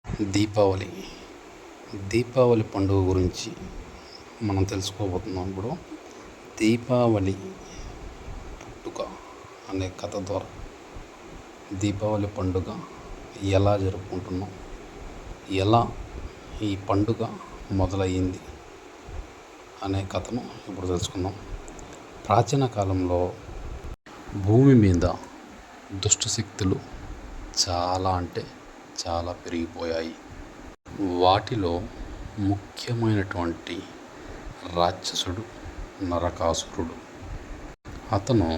దీపావళి దీపావళి పండుగ గురించి మనం తెలుసుకోబోతున్నాం. ఇప్పుడు దీపావళి పుట్టుక అనే కథ ద్వారా దీపావళి పండుగ ఎలా జరుపుకుంటున్నాం, ఎలా ఈ పండుగ మొదలయ్యింది అనే కథను ఇప్పుడు తెలుసుకుందాం. ప్రాచీన కాలంలో భూమి మీద దుష్టశక్తులు చాలా పెరిగిపోయాయి. వాటిలో ముఖ్యమైనటువంటి రాక్షసుడు నరకాసురుడు. అతను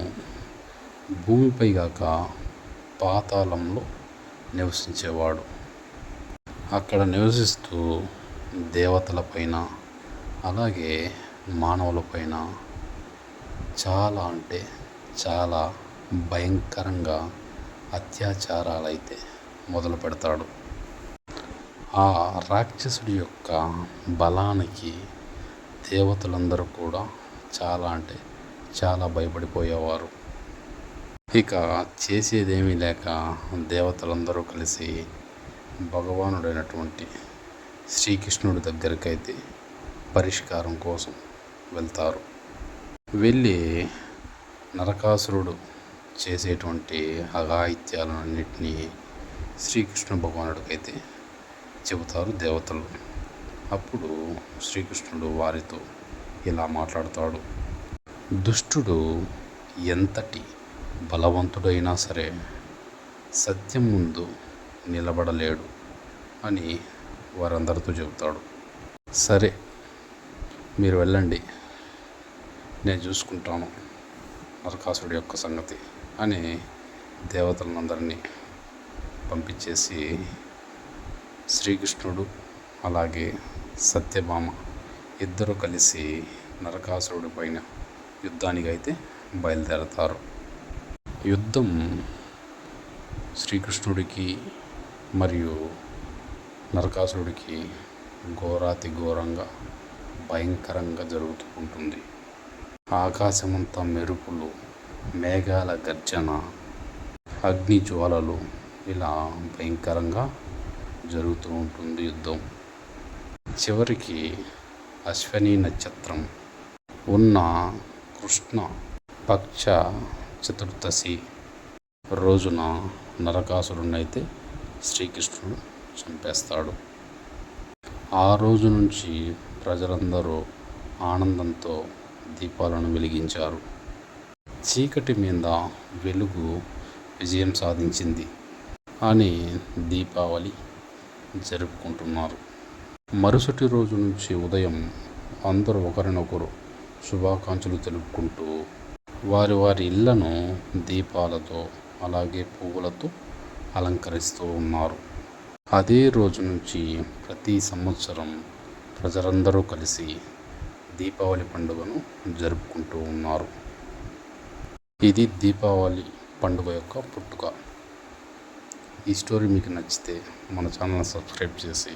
భూమిపై గాక పాతాళంలో నివసించేవాడు. అక్కడ నివసిస్తూ దేవతలపైన అలాగే మానవులపైన చాలా భయంకరంగా అత్యాచారాలైతే మొదలు పెడతాడు. ఆ రాక్షసుడి యొక్క బలానికి దేవతలందరూ కూడా చాలా భయపడిపోయేవారు. ఇక చేసేదేమీ లేక దేవతలందరూ కలిసి భగవానుడైనటువంటి శ్రీకృష్ణుడి దగ్గరికైతే పరిష్కారం కోసం వెళ్తారు. వెళ్ళి నరకాసురుడు చేసేటువంటి అఘాయిత్యాలన్నింటినీ శ్రీకృష్ణ భగవానుడికైతే చెబుతారు దేవతలు. అప్పుడు శ్రీకృష్ణుడు వారితో ఇలా మాట్లాడతాడు. దుష్టుడు ఎంతటి బలవంతుడైనా సరే సత్యం ముందు నిలబడలేడు అని వారందరితో చెబుతాడు. సరే, మీరు వెళ్ళండి, నేను చూసుకుంటాను నరకాసురుడి యొక్క సంగతి అని దేవతలందరినీ పంపించేసి శ్రీకృష్ణుడు అలాగే సత్యభామ ఇద్దరు కలిసి నరకాసురుడి పైన యుద్ధానికి అయితే బయలుదేరతారు. యుద్ధం శ్రీకృష్ణుడికి మరియు నరకాసురుడికి ఘోరాతి ఘోరంగా భయంకరంగా జరుగుతూ ఉంటుంది. ఆకాశమంతా మెరుపులు, మేఘాల గర్జన, అగ్ని జ్వాలలు ఇలా భయంకరంగా జరుగుతూ ఉంటుంది యుద్ధం. చివరికి అశ్వని నక్షత్రం ఉన్న కృష్ణ పక్ష చతుర్దశి రోజున నరకాసురుడినైతే శ్రీకృష్ణుడు చంపేస్తాడు. ఆ రోజు నుంచి ప్రజలందరూ ఆనందంతో దీపాలను వెలిగించారు. చీకటి మీద వెలుగు విజయం సాధించింది అని దీపావళి జరుపుకుంటున్నారు. మరుసటి రోజు నుంచి ఉదయం అందరూ ఒకరినొకరు శుభాకాంక్షలు తెలుపుకుంటూ వారి ఇళ్లను దీపాలతో అలాగే పువ్వులతో అలంకరిస్తూ ఉన్నారు. అదే రోజు నుంచి ప్రతి సంవత్సరం ప్రజలందరూ కలిసి దీపావళి పండుగను జరుపుకుంటూ ఉన్నారు. ఇది దీపావళి పండుగ యొక్క పుట్టుక. ఈ స్టోరీ మీకు నచ్చితే మన ఛానల్ని సబ్స్క్రైబ్ చేసి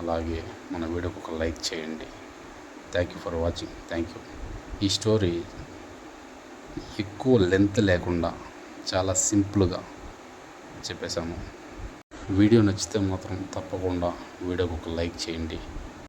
అలాగే మన వీడియోకి ఒక లైక్ చేయండి. Thank you for watching. Thank you. ఈ స్టోరీ ఎక్కువ లెంత్ లేకుండా చాలా సింపుల్గా చెప్పేశాము. వీడియో నచ్చితే మాత్రం తప్పకుండా వీడియోకి ఒక లైక్ చేయండి.